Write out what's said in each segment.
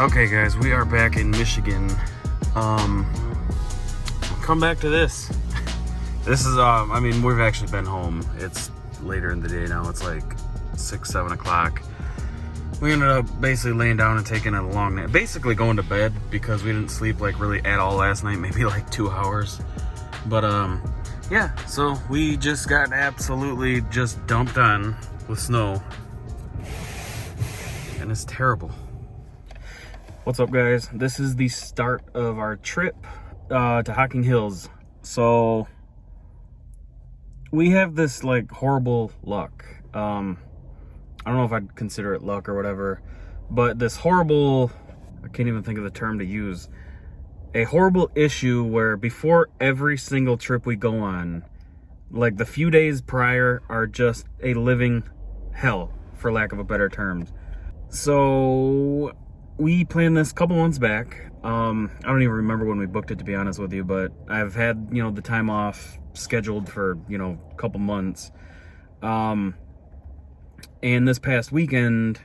Okay guys, we are back in Michigan. Come back to this. This is, I mean, we've actually been home. It's later in the day now. It's like 6, 7 o'clock. We ended up basically laying down and taking a long nap. Basically going to bed because we didn't sleep like really at all last night. Maybe like 2 hours. But, yeah, so we just got absolutely just dumped on with snow. And it's terrible. What's up, guys? This is the start of our trip to Hocking Hills. So we have this like horrible luck. I don't know if I'd consider it luck or whatever, but this horrible, I can't even think of the term to use, a horrible issue where before every single trip we go on, like the few days prior are just a living hell, for lack of a better term. So we planned this a couple months back. I don't even remember when we booked it, to be honest with you, but I've had, the time off scheduled for, a couple months. And this past weekend,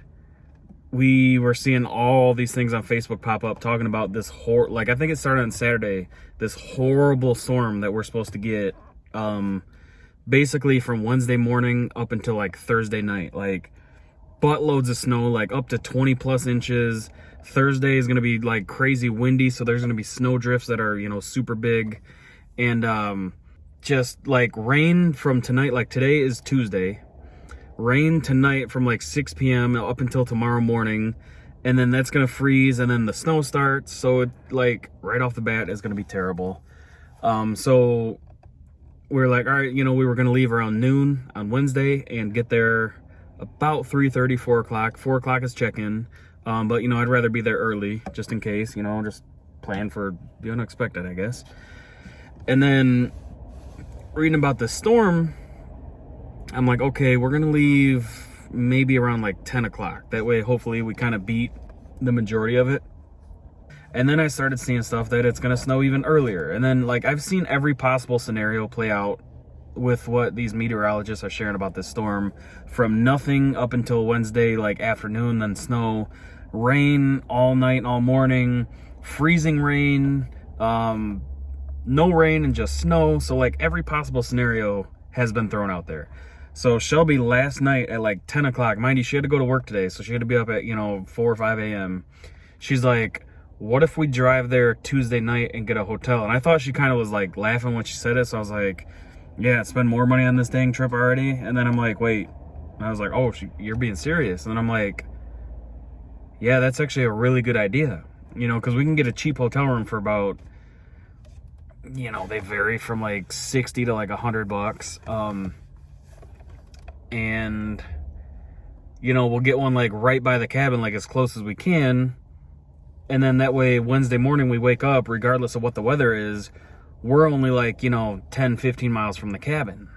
we were seeing all these things on Facebook pop up talking about this I think it started on Saturday, this horrible storm that we're supposed to get, basically from Wednesday morning up until like Thursday night, like buttloads of snow, like up to 20 plus inches. Thursday is going to be like crazy windy, so there's going to be snow drifts that are, super big. And just like rain from tonight, like today is Tuesday. Rain tonight from like 6 p.m. up until tomorrow morning. And then that's going to freeze, and then the snow starts. So it, like right off the bat is going to be terrible. So we're like, all right, we were going to leave around noon on Wednesday and get there about 3:30, 4 o'clock. 4 o'clock is check-in. But, I'd rather be there early just in case, just plan for the unexpected, I guess. And then reading about the storm, I'm like, okay, we're going to leave maybe around like 10 o'clock. That way, hopefully, we kind of beat the majority of it. And then I started seeing stuff that it's going to snow even earlier. And then, like, I've seen every possible scenario play out with what these meteorologists are sharing about this storm, from nothing up until Wednesday, like afternoon, then snow, rain all night and all morning, freezing rain, no rain and just snow. So like every possible scenario has been thrown out there. So Shelby last night at like 10 o'clock, mind you, she had to go to work today, so she had to be up at 4 or 5 a.m. She's like, what if we drive there Tuesday night and get a hotel? And I thought she kind of was like laughing when she said it, so I was like, yeah, spend more money on this dang trip already. And then I'm like, wait. And I was like, oh, you're being serious. And then I'm like, yeah, that's actually a really good idea. Because we can get a cheap hotel room for about, they vary from like 60 to like $100. And, we'll get one like right by the cabin, like as close as we can. And then that way, Wednesday morning we wake up, regardless of what the weather is, we're only like, 10, 15 miles from the cabin.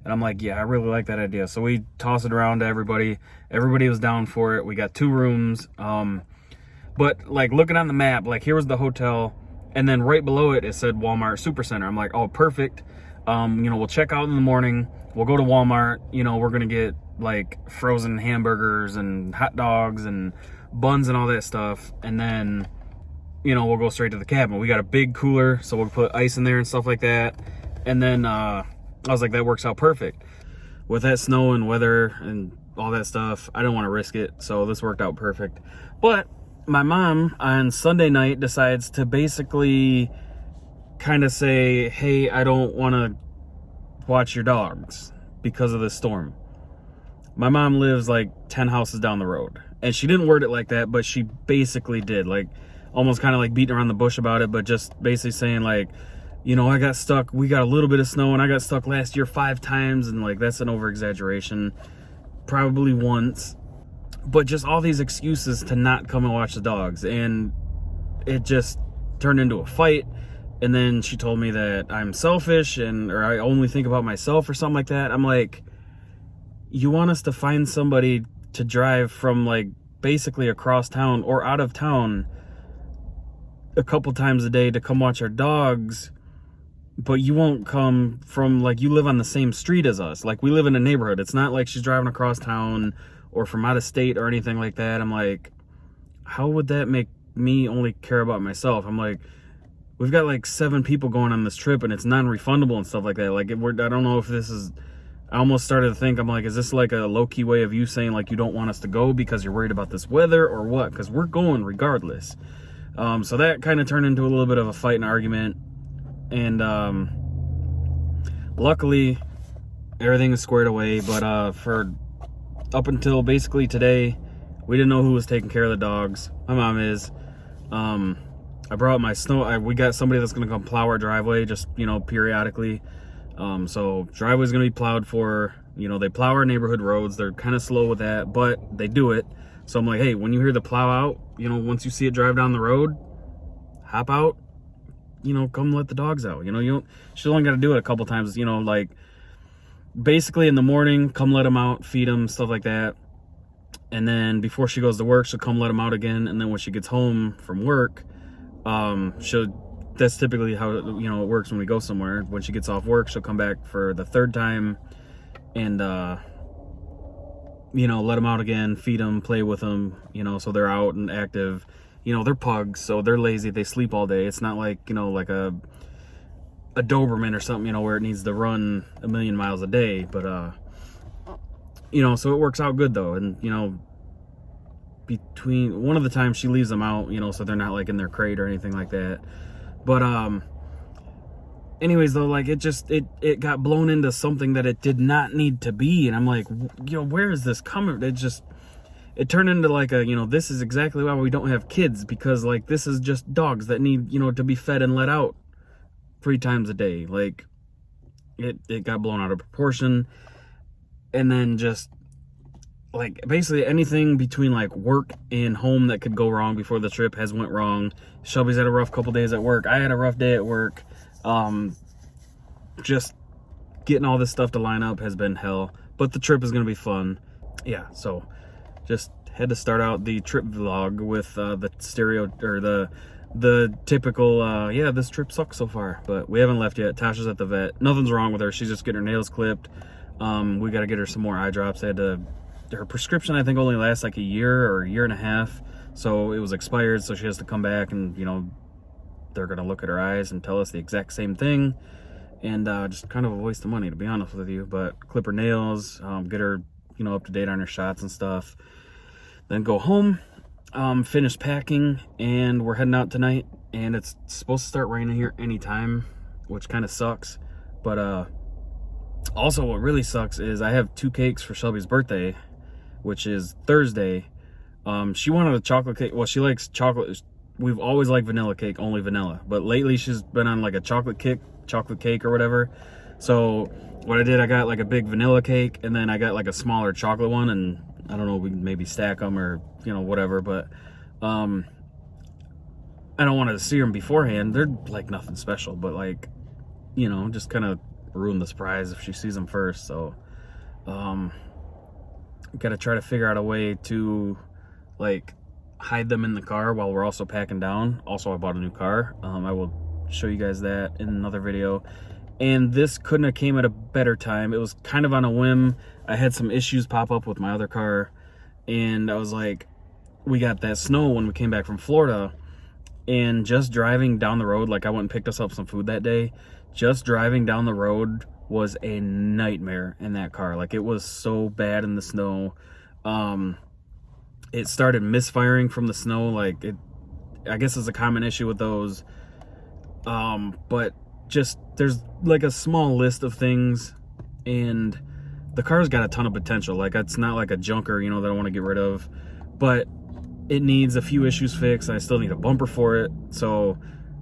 And I'm like, yeah, I really like that idea. So we toss it around to everybody. Everybody was down for it. We got 2 rooms. But like looking on the map, like here was the hotel. And then right below it, it said Walmart Supercenter. I'm like, oh, perfect. We'll check out in the morning. We'll go to Walmart. We're going to get like frozen hamburgers and hot dogs and buns and all that stuff. And then we'll go straight to the cabin. We got a big cooler, so we'll put ice in there and stuff like that. And then I was like, that works out perfect. With that snow and weather and all that stuff, I don't want to risk it, so this worked out perfect. But my mom on Sunday night decides to basically kind of say, hey, I don't want to watch your dogs because of this storm. My mom lives like 10 houses down the road. And she didn't word it like that, but she basically did. Like, almost kind of like beating around the bush about it, but just basically saying like, I got stuck. We got a little bit of snow and I got stuck last year 5 times. And like, that's an over exaggeration, probably once, but just all these excuses to not come and watch the dogs. And it just turned into a fight. And then she told me that I'm selfish or I only think about myself or something like that. I'm like, you want us to find somebody to drive from like basically across town or out of town a couple times a day to come watch our dogs, but you won't come from, like, you live on the same street as us. Like, we live in a neighborhood. It's not like she's driving across town or from out of state or anything like that. I'm like, how would that make me only care about myself? I'm like, we've got like 7 people going on this trip and it's non-refundable and stuff like that. Like, I don't know if this is, I almost started to think, I'm like, is this like a low-key way of you saying like you don't want us to go because you're worried about this weather or what? Because we're going regardless. So that kind of turned into a little bit of a fight and argument. And luckily, everything is squared away. But for up until basically today, we didn't know who was taking care of the dogs. My mom is. I brought my snow. We got somebody that's going to come plow our driveway just, you know, periodically. So driveway's going to be plowed for, you know, they plow our neighborhood roads. They're kind of slow with that, but they do it. So I'm like, hey, when you hear the plow out, you know, once you see it drive down the road, hop out, you know, come let the dogs out. You know, she's only got to do it a couple times, you know, like basically in the morning, come let them out, feed them, stuff like that. And then before she goes to work, she'll come let them out again. And then when she gets home from work, that's typically how, you know, it works when we go somewhere. When she gets off work, she'll come back for the 3rd time and, you know, let them out again, feed them, play with them, you know, so they're out and active. You know, they're pugs, so they're lazy. They sleep all day. It's not like, you know, like a Doberman or something, you know, where it needs to run 1,000,000 miles a day. But, you know, so it works out good though. And, you know, between one of the times she leaves them out, you know, so they're not like in their crate or anything like that. But anyways though, like it got blown into something that it did not need to be. And I'm like, you know, where is this coming? It turned into like a, you know, this is exactly why we don't have kids, because like this is just dogs that need, you know, to be fed and let out 3 times a day. Like it got blown out of proportion. And then just like basically anything between like work and home that could go wrong before the trip has went wrong. Shelby's had a rough couple days at work. I had a rough day at work. Just getting all this stuff to line up has been hell, but the trip is going to be fun. Yeah. So just had to start out the trip vlog with, the stereo or the typical, yeah, this trip sucks so far, but we haven't left yet. Tasha's at the vet. Nothing's wrong with her. She's just getting her nails clipped. We got to get her some more eye drops. Her prescription, I think, only lasts like a year or a year and a half. So it was expired. So she has to come back and, you know, they're going to look at her eyes and tell us the exact same thing. And just kind of a waste of money, to be honest with you. But clip her nails, get her, you know, up to date on her shots and stuff. Then go home, finish packing, and we're heading out tonight. And it's supposed to start raining here anytime, which kind of sucks. But also what really sucks is I have 2 cakes for Shelby's birthday, which is Thursday. She wanted a chocolate cake. Well, she likes chocolate. We've always liked vanilla cake, only vanilla. But lately she's been on like a chocolate cake or whatever. So what I did, I got like a big vanilla cake, and then I got like a smaller chocolate one, and I don't know, we can maybe stack them or, you know, whatever. But I don't want to see them beforehand. They're like nothing special, but like, you know, just kind of ruin the surprise if she sees them first. So got to try to figure out a way to like hide them in the car while we're also packing down. Also, I bought a new car. I will show you guys that in another video. And this couldn't have came at a better time. It was kind of on a whim. I had some issues pop up with my other car, and I was like, we got that snow when we came back from Florida, and just driving down the road, like I went and picked us up some food that day, just driving down the road was a nightmare in that car. Like, it was so bad in the snow. It started misfiring from the snow. Like, I guess it's a common issue with those. But just, there's like a small list of things, and the car's got a ton of potential. Like, it's not like a junker, you know, that I want to get rid of, but it needs a few issues fixed. I still need a bumper for it. So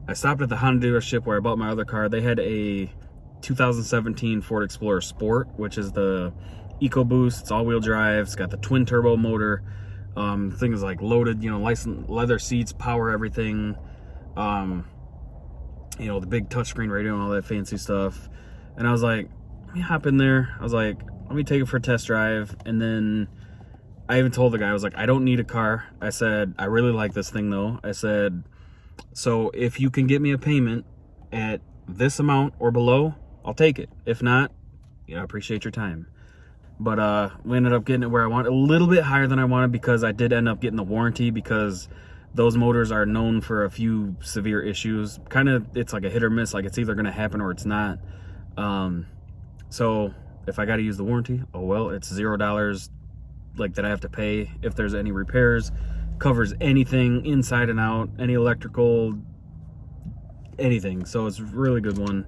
I stopped at the Honda dealership where I bought my other car. They had a 2017 Ford Explorer Sport, which is the EcoBoost. It's all-wheel drive. It's got the twin turbo motor. Thing is like loaded, you know, licensed leather seats, power everything. You know, the big touchscreen radio and all that fancy stuff. And I was like, let me hop in there. I was like, let me take it for a test drive. And then I even told the guy, I was like, I don't need a car. I said, I really like this thing though. I said, so if you can get me a payment at this amount or below, I'll take it. If not, you know, I appreciate your time. But we ended up getting it where I wanted, a little bit higher than I wanted, because I did end up getting the warranty, because those motors are known for a few severe issues. Kind of, it's like a hit or miss, like it's either going to happen or it's not. So if I got to use the warranty, oh well, it's $0 like that I have to pay if there's any repairs. Covers anything inside and out, any electrical, anything. So it's a really good one.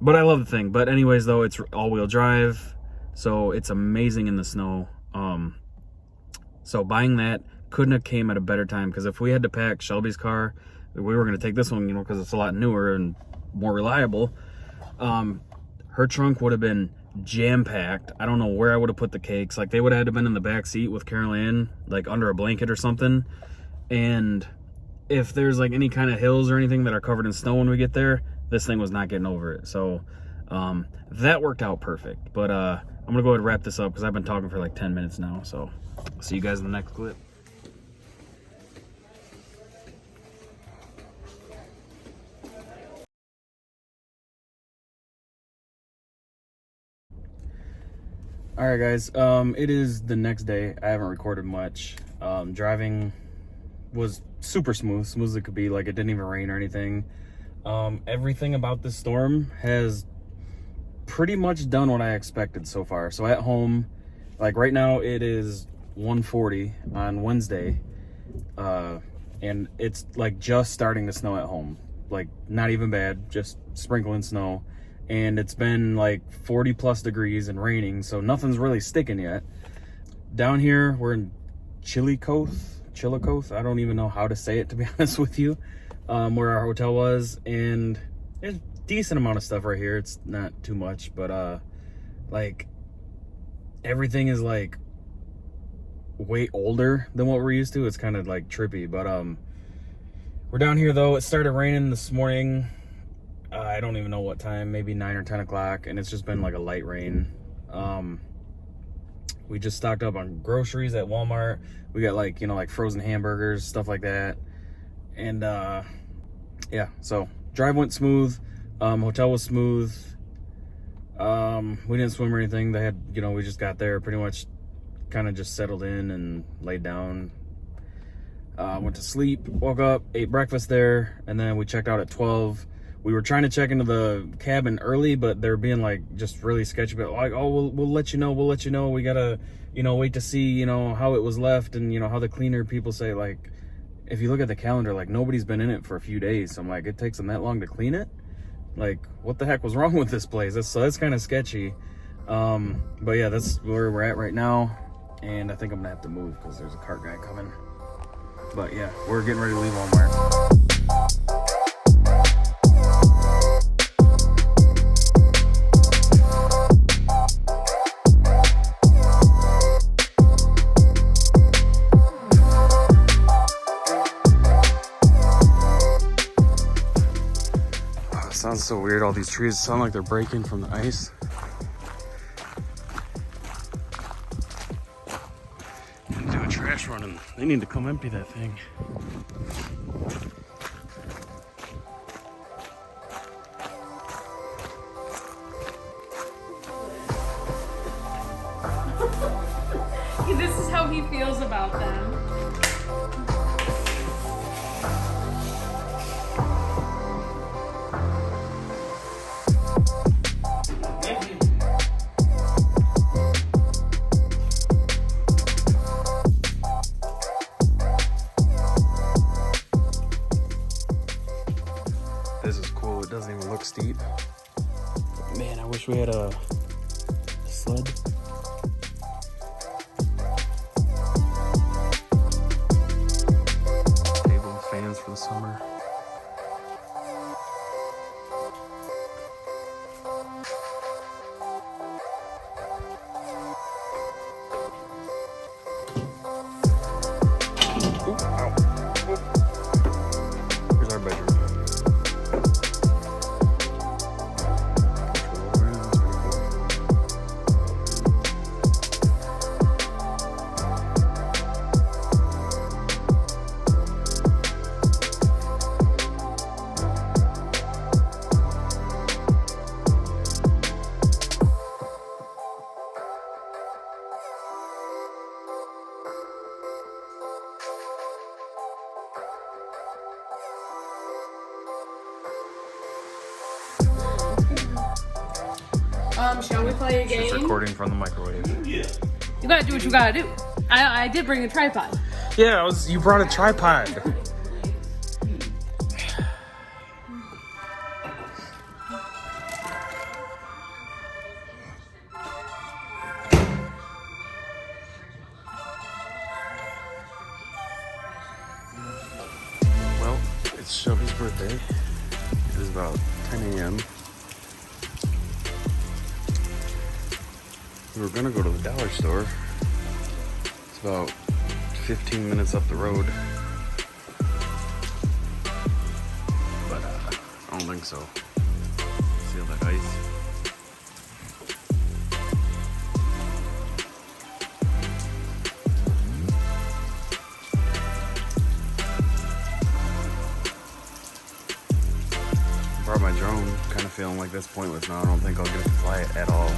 But I love the thing. But anyways, though, it's all-wheel drive, so it's amazing in the snow. So buying that couldn't have came at a better time, because if we had to pack Shelby's car, we were going to take this one, you know, because it's a lot newer and more reliable. Her trunk would have been jam-packed. I don't know where I would have put the cakes. Like, they would have had to been in the back seat with Carol Ann, like under a blanket or something. And if there's like any kind of hills or anything that are covered in snow when we get there, this thing was not getting over it. So that worked out perfect. But I'm gonna go ahead and wrap this up, because I've been talking for like 10 minutes now. So I'll see you guys in the next clip. All right, guys, it is the next day. I haven't recorded much. Driving was super smooth as it could be. Like, it didn't even rain or anything. Everything about this storm has pretty much done what I expected so far. So at home, like right now, it is 1:40 on Wednesday, and it's like just starting to snow at home. Like, not even bad, just sprinkling snow. And it's been like 40 plus degrees and raining, so nothing's really sticking yet. Down here, we're in Chillicothe. I don't even know how to say it, to be honest with you, where our hotel was. And there's a decent amount of stuff right here. It's not too much, but like, everything is like way older than what we're used to. It's kind of like trippy, but we're down here though. It started raining this morning. I don't even know what time, maybe 9 or 10 o'clock, and it's just been like a light rain. We just stocked up on groceries at Walmart. We got like, you know, like frozen hamburgers, stuff like that. And yeah, so drive went smooth. Hotel was smooth. We didn't swim or anything. They had, you know, we just got there, pretty much kind of just settled in and laid down. Went to sleep, woke up, ate breakfast there, and then we checked out at 12. We were trying to check into the cabin early, but they're being like just really sketchy, but like, oh, we'll let you know. We gotta, you know, wait to see, you know, how it was left, and you know how the cleaner people say, like, if you look at the calendar, like nobody's been in it for a few days. So I'm like, it takes them that long to clean it? Like, what the heck was wrong with this place? That's kind of sketchy. But yeah, that's where we're at right now, and I think I'm gonna have to move because there's a cart guy coming. But yeah, we're getting ready to leave Walmart. Sounds so weird. All these trees sound like they're breaking from the ice. Need to do a trash run, and they need to come empty that thing. This is how he feels about them. This is cool. It doesn't even look steep. Man, I wish we had a sled. Table and fans for the summer. Ooh, ow. Ooh. Here's our bedroom. Shall we play a She's game? recording from the microwave. You gotta do what you gotta do. I did bring a tripod. Yeah, you brought a tripod. Well, it's Shelby's birthday. It is about 10 a.m. We were gonna go to the dollar store. It's about 15 minutes up the road. But I don't think so. See all that ice? I brought my drone. Kind of feeling like that's pointless now. I don't think I'll get to fly it at all.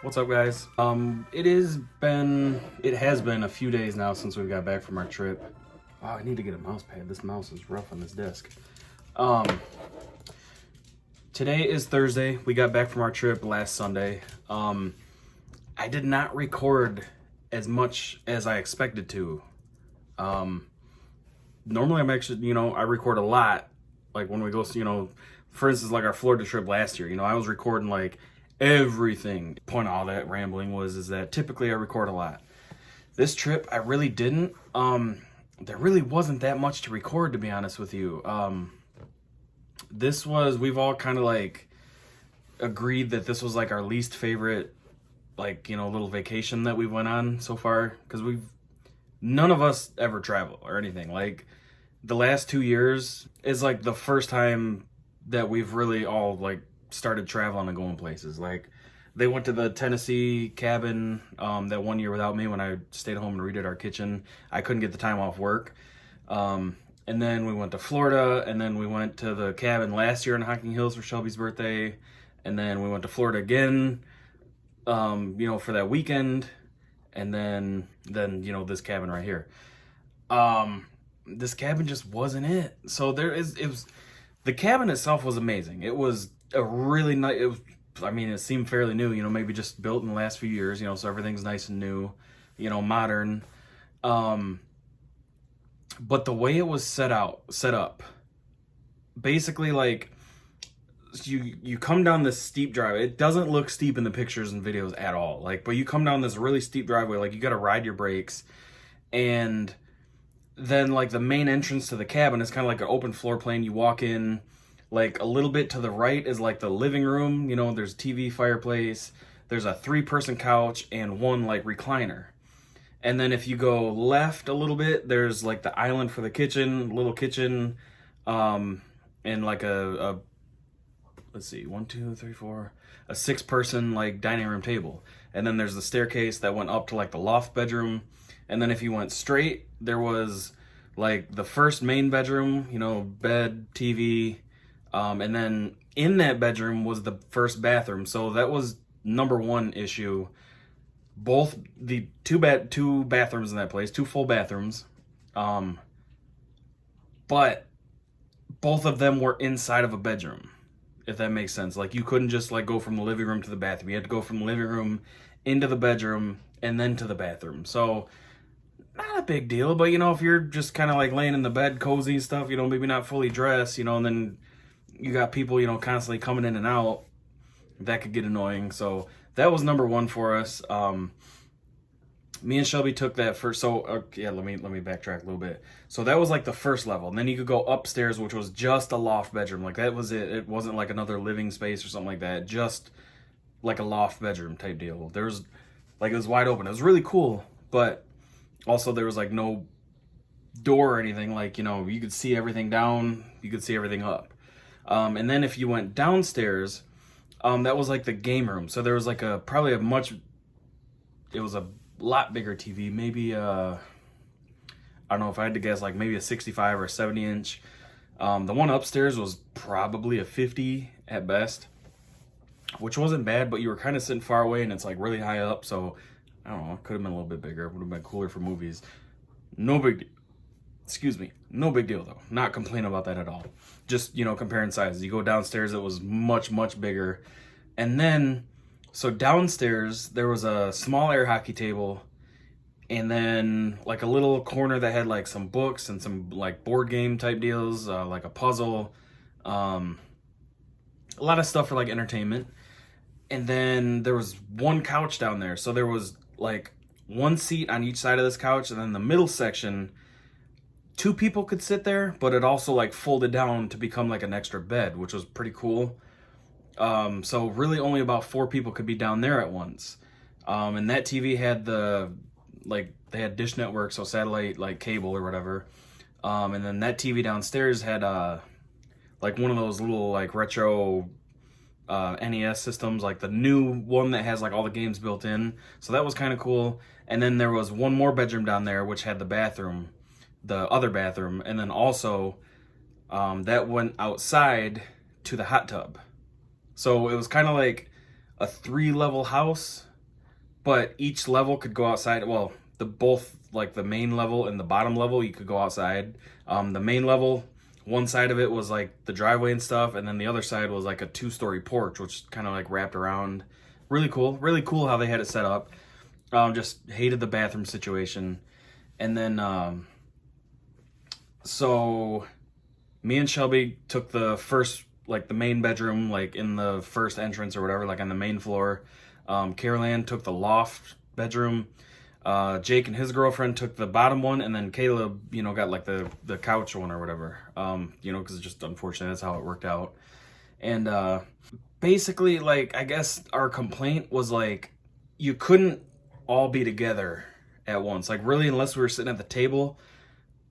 What's up, guys? It has been a few days now since we got back from our trip. Oh, I need to get a mouse pad. This mouse is rough on this desk. Today is Thursday. We got back from our trip last Sunday. I did not record as much as I expected to. Normally I'm actually, I record a lot. Like when we go, for instance, like our Florida trip last year, I was recording like everything. The point of all that rambling is that typically I record a lot. This trip I really didn't. There really wasn't that much to record, to be honest with you. We've all kind of like agreed that this was like our least favorite, like, little vacation that we went on so far, because none of us ever travel or anything. Like the last 2 years is like the first time that we've really all like started traveling and going places. Like they went to the Tennessee cabin that one year without me when I stayed home and redid our kitchen. I couldn't get the time off work. And then we went to Florida, and then we went to the cabin last year in Hocking Hills for Shelby's birthday. And then we went to Florida again, for that weekend. And then this cabin right here. This cabin just wasn't it. So the cabin itself was amazing. It was a really nice, it seemed fairly new, maybe just built in the last few years, so everything's nice and new, modern. But the way it was set up, basically like you come down this steep driveway. It doesn't look steep in the pictures and videos at all. Like, but you come down this really steep driveway, like you got to ride your brakes, and then like the main entrance to the cabin is kind of like an open floor plan. You walk in, like a little bit to the right is like the living room. There's TV, fireplace. There's a 3-person couch and one like recliner. And then if you go left a little bit, there's like the island for the kitchen, little kitchen, and like a let's see, 1, 2, 3, 4, a 6-person like dining room table. And then there's the staircase that went up to like the loft bedroom. And then if you went straight, there was like the first main bedroom, bed, TV. And then in that bedroom was the first bathroom. So that was number one issue. Both the two bathrooms in that place, 2 full bathrooms. but both of them were inside of a bedroom, if that makes sense. Like, you couldn't just like go from the living room to the bathroom. You had to go from the living room into the bedroom and then to the bathroom. So not a big deal, but you know, if you're just kind of like laying in the bed cozy and stuff, you know, maybe not fully dressed, you know, and then you got people, you know, constantly coming in and out, that could get annoying. So that was number one for us. Me and Shelby took that first. So yeah, let me backtrack a little bit. So that was like the first level, and then you could go upstairs, which was just a loft bedroom. Like, that was it. It wasn't like another living space or something like that. Just like a loft bedroom type deal. There's like, it was wide open. It was really cool, but also there was like no door or anything. Like, you know, you could see everything down, you could see everything up. And then if you went downstairs, that was like the game room. So there was like it was a lot bigger TV, maybe I don't know, if I had to guess, like maybe a 65 or a 70 inch. The one upstairs was probably a 50 at best, which wasn't bad, but you were kind of sitting far away and it's like really high up, so I don't know, it could have been a little bit bigger. It would have been cooler for movies. No big no big deal though. Not complaining about that at all. Just, you know, comparing sizes. You go downstairs, it was much, much bigger. And then, so downstairs, there was a small air hockey table, and then like a little corner that had like some books and some like board game type deals, like a puzzle, a lot of stuff for like entertainment. And then there was one couch down there. So there was like one seat on each side of this couch, and then the middle section, two people could sit there, but it also like folded down to become like an extra bed, which was pretty cool. So really only about 4 people could be down there at once. And that TV had they had Dish Network, so satellite, like cable or whatever. And then that TV downstairs had, like one of those little like retro, NES systems, like the new one that has like all the games built in. So that was kind of cool. And then there was one more bedroom down there, which had the bathroom, the other bathroom. And then also, that went outside to the hot tub. So it was kind of like a 3-level house, but each level could go outside. Well, both like the main level and the bottom level, you could go outside. The main level, one side of it was like the driveway and stuff, and then the other side was like a 2-story porch, which kind of like wrapped around. Really cool how they had it set up. Just hated the bathroom situation. And then, so me and Shelby took the first, like the main bedroom, like in the first entrance or whatever, like on the main floor. Carol Ann took the loft bedroom. Jake and his girlfriend took the bottom one, and then Caleb, you know, got like the couch one or whatever. You know, because it's just unfortunate, that's how it worked out. And basically, like, I guess our complaint was like, you couldn't all be together at once. Like, really, unless we were sitting at the table,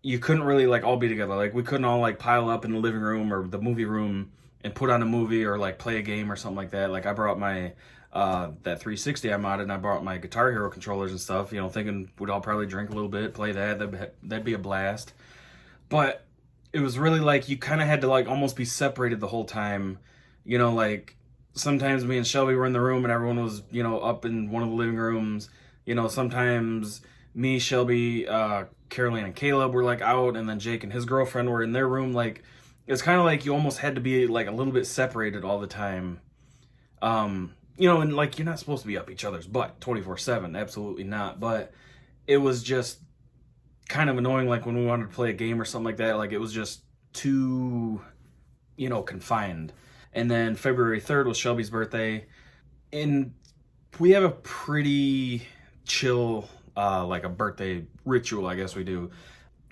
you couldn't really like all be together. Like, we couldn't all like pile up in the living room or the movie room and put on a movie or like play a game or something like that. Like, I brought my that 360 I modded, and I brought my Guitar Hero controllers and stuff, you know, thinking we'd all probably drink a little bit, play that'd be a blast. But it was really like you kind of had to like almost be separated the whole time, you know. Like, sometimes me and Shelby were in the room and everyone was, you know, up in one of the living rooms. You know, sometimes me, Shelby, Caroline and Caleb were like out, and then Jake and his girlfriend were in their room. Like, it's kind of like you almost had to be like a little bit separated all the time. You know, and like, you're not supposed to be up each other's butt 24/7, absolutely not. But it was just kind of annoying, like when we wanted to play a game or something like that, like it was just too, you know, confined. And then February 3rd was Shelby's birthday, and we have a pretty chill, like a birthday ritual, I guess we do.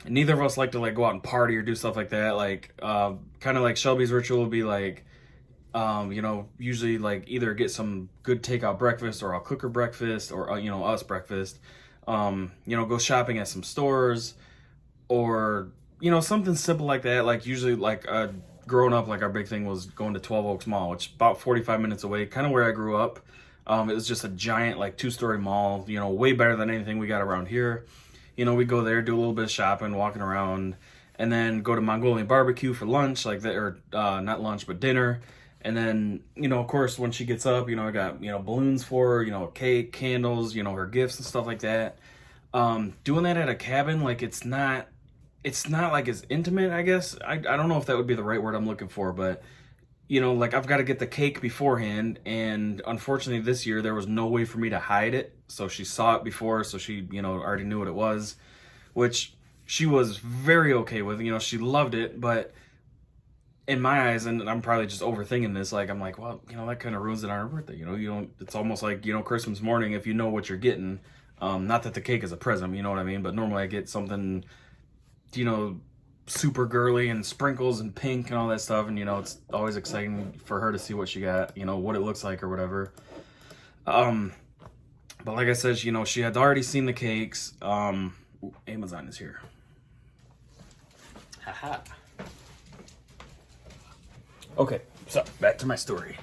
Neither of us like to like go out and party or do stuff like that. Like, kind of like Shelby's ritual would be like, you know, usually like either get some good takeout breakfast, or I'll cook her breakfast, or, you know, us breakfast. You know, go shopping at some stores, or, you know, something simple like that. Like, usually like, growing up, like our big thing was going to 12 Oaks Mall, which is about 45 minutes away, kind of where I grew up. It was just a giant like 2-story mall, you know, way better than anything we got around here. You know, we'd go there, do a little bit of shopping, walking around, and then go to Mongolian barbecue for lunch, like that, or not lunch, but dinner. And then, you know, of course, when she gets up, you know, I got, you know, balloons for her, you know, cake, candles, you know, her gifts and stuff like that. Doing that at a cabin, like, it's not it's not like as intimate, I guess. I don't know if that would be the right word I'm looking for, but you know, like I've got to get the cake beforehand, and unfortunately this year there was no way for me to hide it. So she saw it before, so she, you know, already knew what it was, which she was very okay with. You know, she loved it, but in my eyes, and I'm probably just overthinking this, like I'm like, well, you know, that kind of ruins it on her birthday. You know, you don't. It's almost like, you know, Christmas morning if you know what you're getting. Not that the cake is a present, you know what I mean, but normally I get something, you know, super girly and sprinkles and pink and all that stuff, and you know, it's always exciting for her to see what she got, you know, what it looks like or whatever. But like I said, you know, she had already seen the cakes. Amazon is here. Haha. Okay, so back to my story.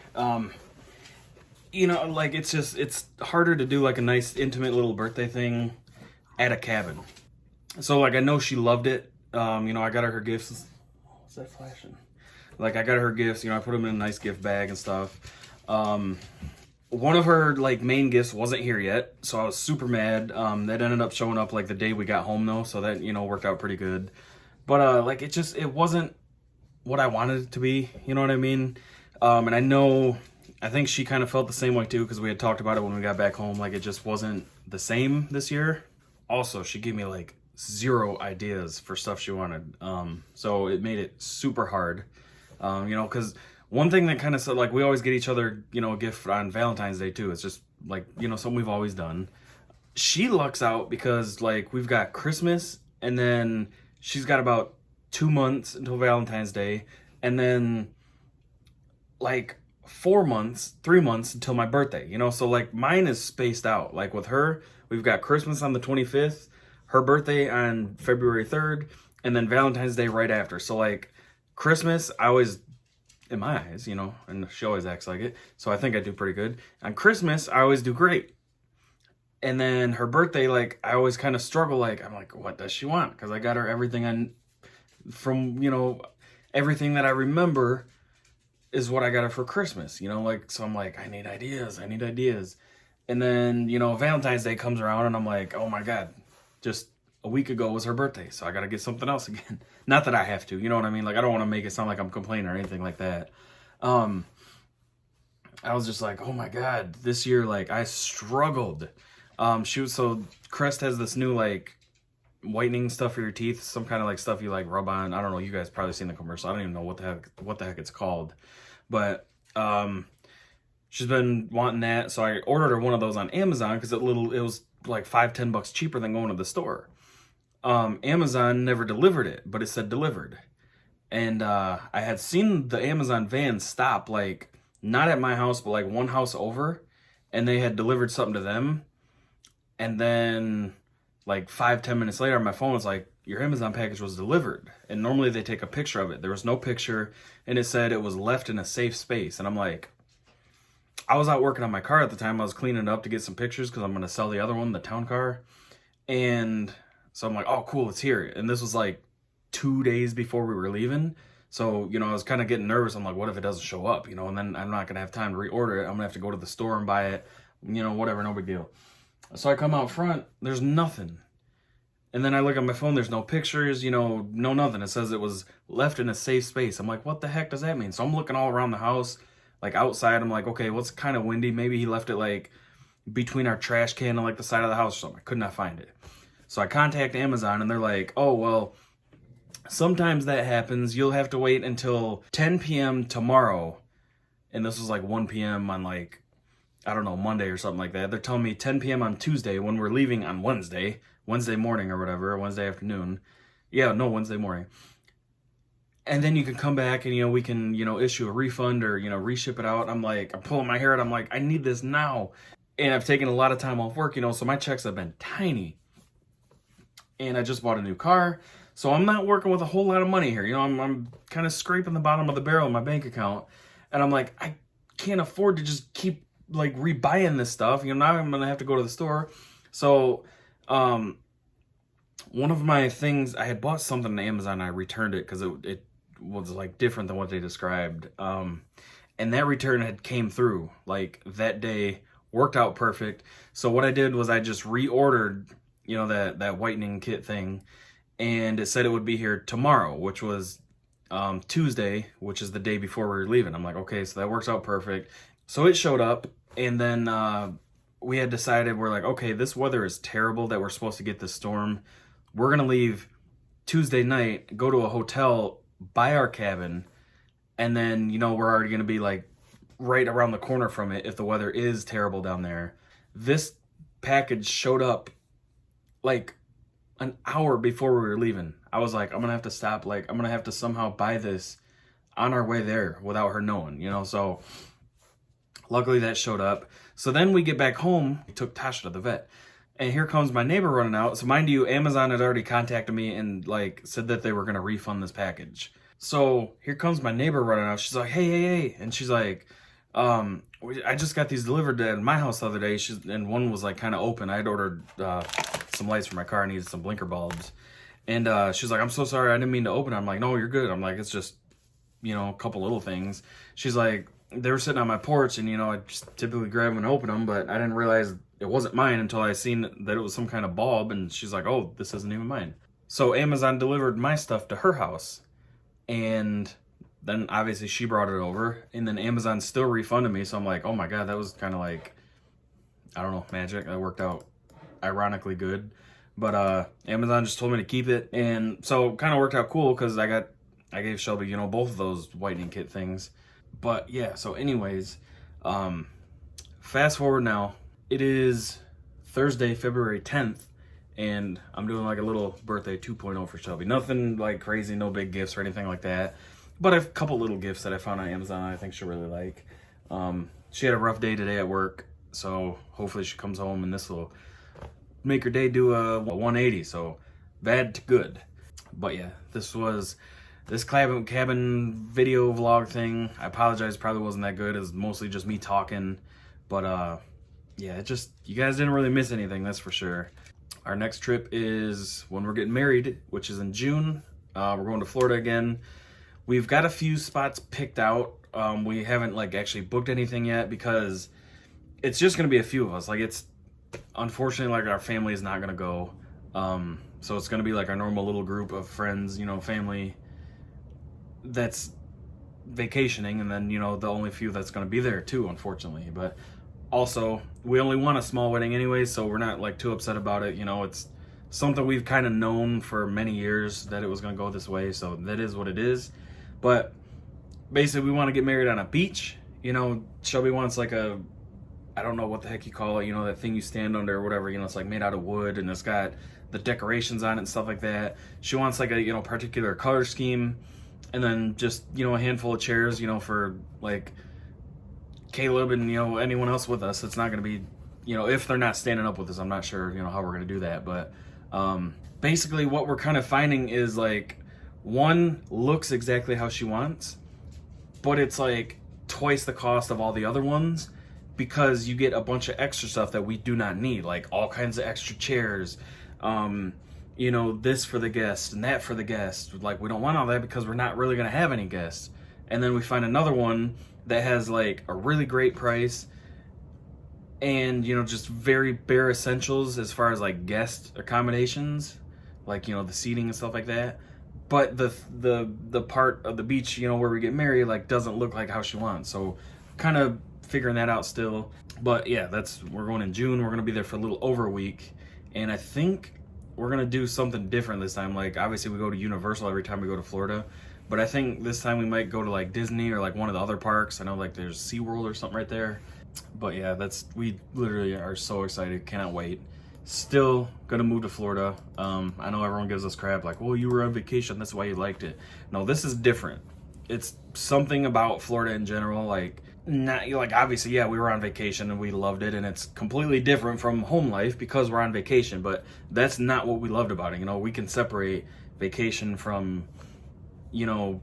You know, like it's harder to do like a nice intimate little birthday thing at a cabin. So like I know she loved it. You know, I got her gifts. What's that flashing? Like I got her gifts, you know, I put them in a nice gift bag and stuff. One of her like main gifts wasn't here yet, so I was super mad. That ended up showing up like the day we got home though, so that, you know, worked out pretty good. But like it wasn't what I wanted it to be, you know what I mean? And I think she kind of felt the same way too, because we had talked about it when we got back home. Like it just wasn't the same this year. Also, she gave me like 0 ideas for stuff she wanted. So it made it super hard. You know, because one thing that kind of said, like, we always get each other, you know, a gift on Valentine's Day too. It's just like, you know, something we've always done. She lucks out because like we've got Christmas, and then she's got about 2 months until Valentine's Day, and then like 3 months until my birthday, you know? So like mine is spaced out. Like with her, we've got Christmas on the 25th, her birthday on February 3rd, and then Valentine's Day right after. So like Christmas, I always, in my eyes, you know, and she always acts like it, so I think I do pretty good. On Christmas, I always do great. And then her birthday, like, I always kind of struggle. Like, I'm like, what does she want? Because I got her everything from, you know, everything that I remember is what I got her for Christmas, you know, like, so I'm like, I need ideas. And then, you know, Valentine's Day comes around, and I'm like, oh my God, just a week ago was her birthday, so I got to get something else again. Not that I have to, you know what I mean? Like, I don't want to make it sound like I'm complaining or anything like that. I was just like, oh my God, this year, like, I struggled. So Crest has this new, like, whitening stuff for your teeth, some kind of like stuff you like rub on. I don't know, you guys probably seen the commercial. I don't even know what the heck it's called. But she's been wanting that, so I ordered her one of those on Amazon because it was like $5-10 cheaper than going to the store. Amazon never delivered it, but it said delivered. And I had seen the Amazon van stop, like, not at my house, but like one house over, and they had delivered something to them. And then like 5-10 minutes later, my phone was like, your Amazon package was delivered. And normally they take a picture of it. There was no picture, and it said it was left in a safe space. And I'm like, I was out working on my car at the time. I was cleaning it up to get some pictures because I'm going to sell the other one, the town car. And so I'm like, oh, cool, it's here. And this was like 2 days before we were leaving. So, you know, I was kind of getting nervous. I'm like, what if it doesn't show up? You know, and then I'm not going to have time to reorder it. I'm going to have to go to the store and buy it. You know, whatever, no big deal. So I come out front, there's nothing. And then I look at my phone, there's no pictures, you know, no nothing. It says it was left in a safe space. I'm like, what the heck does that mean? So I'm looking all around the house, like outside. I'm like, okay, well, it's kind of windy. Maybe he left it like between our trash can and like the side of the house or something. I could not find it. So I contact Amazon, and they're like, oh, well, sometimes that happens. You'll have to wait until 10 p.m. tomorrow. And this was like 1 p.m. on like, I don't know, Monday or something like that. They're telling me 10 p.m. on Tuesday when we're leaving on Wednesday morning or whatever, Wednesday afternoon. Yeah, no, Wednesday morning. And then you can come back and, you know, we can, you know, issue a refund or, you know, reship it out. I'm like, I'm pulling my hair out. I'm like, I need this now. And I've taken a lot of time off work, you know, so my checks have been tiny. And I just bought a new car. So I'm not working with a whole lot of money here. You know, I'm kind of scraping the bottom of the barrel in my bank account. And I'm like, I can't afford to just keep like rebuying this stuff. You know, now I'm going to have to go to the store. So, one of my things, I had bought something on Amazon. I returned it because it was like different than what they described. And that return had came through like that day, worked out perfect. So what I did was I just reordered, you know, that whitening kit thing. and it said it would be here tomorrow, which was Tuesday, which is the day before we were leaving. I'm like, okay, so that works out perfect. So it showed up, and then we had decided, we're like, okay, this weather is terrible that we're supposed to get this storm. We're going to leave Tuesday night, go to a hotel, buy our cabin, and then, you know, we're already going to be like right around the corner from it if the weather is terrible down there. This package showed up like an hour before we were leaving. I was like, I'm going to have to stop. Like, I'm going to have to somehow buy this on our way there without her knowing, you know? So luckily that showed up. So then we get back home, we took Tasha to the vet. And here comes my neighbor running out. So mind you, Amazon had already contacted me and like said that they were going to refund this package. So here comes my neighbor running out. She's like, hey. And she's like, I just got these delivered at my house the other day. And one was like kind of open. I had ordered some lights for my car. I needed some blinker bulbs. And she's like, I'm so sorry. I didn't mean to open it. I'm like, no, you're good. I'm like, it's just, you know, a couple little things. She's like, they were sitting on my porch and, you know, I just typically grab them and open them, but I didn't realize it wasn't mine until I seen that it was some kind of bulb. And she's like, oh, this isn't even mine. So Amazon delivered my stuff to her house. And then obviously she brought it over, and then Amazon still refunded me. So I'm like, oh my God, that was kind of like, I don't know, magic. That worked out ironically good. But Amazon just told me to keep it. And so kind of worked out cool because I gave Shelby, you know, both of those whitening kit things. But yeah, so anyways, fast forward now. It is Thursday, February 10th. And I'm doing like a little birthday 2.0 for Shelby. Nothing like crazy, no big gifts or anything like that. But a couple little gifts that I found on Amazon I think she'll really like. She had a rough day today at work, so hopefully she comes home and this will make her day do a 180. So bad to good. But yeah, this cabin video vlog thing. I apologize, probably wasn't that good. It was mostly just me talking. But yeah, you guys didn't really miss anything, that's for sure. Our next trip is when we're getting married, which is in June. We're going to Florida again. We've got a few spots picked out. We haven't like actually booked anything yet because it's just going to be a few of us. Like it's unfortunately like our family is not going to go. So it's going to be like our normal little group of friends, you know, family that's vacationing. And then, you know, the only few that's going to be there too, unfortunately. But also, we only want a small wedding anyway, so we're not like too upset about it. You know, it's something we've kind of known for many years that it was going to go this way, so that is what it is. But basically, we want to get married on a beach. You know, Shelby wants like I don't know what the heck you call it, you know, that thing you stand under or whatever, you know, it's like made out of wood and it's got the decorations on it and stuff like that. She wants like a, you know, particular color scheme, and then just, you know, a handful of chairs, you know, for like Caleb and, you know, anyone else with us. It's not going to be, you know, if they're not standing up with us, I'm not sure, you know, how we're going to do that. But basically what we're kind of finding is like one looks exactly how she wants, but it's like twice the cost of all the other ones because you get a bunch of extra stuff that we do not need, like all kinds of extra chairs, you know, this for the guest and that for the guest. Like we don't want all that because we're not really going to have any guests. And then we find another one that has like a really great price and, you know, just very bare essentials as far as like guest accommodations, like, you know, the seating and stuff like that. But the part of the beach, you know, where we get married, like doesn't look like how she wants. So kind of figuring that out still. But yeah, we're going in June. We're going to be there for a little over a week. And I think we're going to do something different this time. Like obviously we go to Universal every time we go to Florida. But I think this time we might go to like Disney or like one of the other parks. I know like there's SeaWorld or something right there. But yeah, we literally are so excited. Cannot wait. Still gonna move to Florida. I know everyone gives us crap like, well, you were on vacation, that's why you liked it. No, this is different. It's something about Florida in general. Like, not like obviously, yeah, we were on vacation and we loved it, and it's completely different from home life because we're on vacation. But that's not what we loved about it. You know, we can separate vacation from, you know,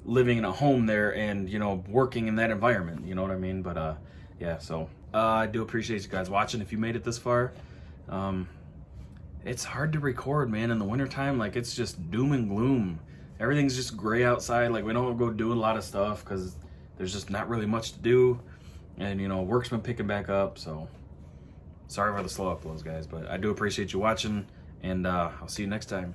living in a home there and, you know, working in that environment, you know what I mean? But yeah, so I do appreciate you guys watching if you made it this far. It's hard to record, man, in the wintertime. Like it's just doom and gloom. Everything's just gray outside. Like we don't go do a lot of stuff because there's just not really much to do, and, you know, work's been picking back up. So sorry for the slow uploads, guys, but I do appreciate you watching, and I'll see you next time.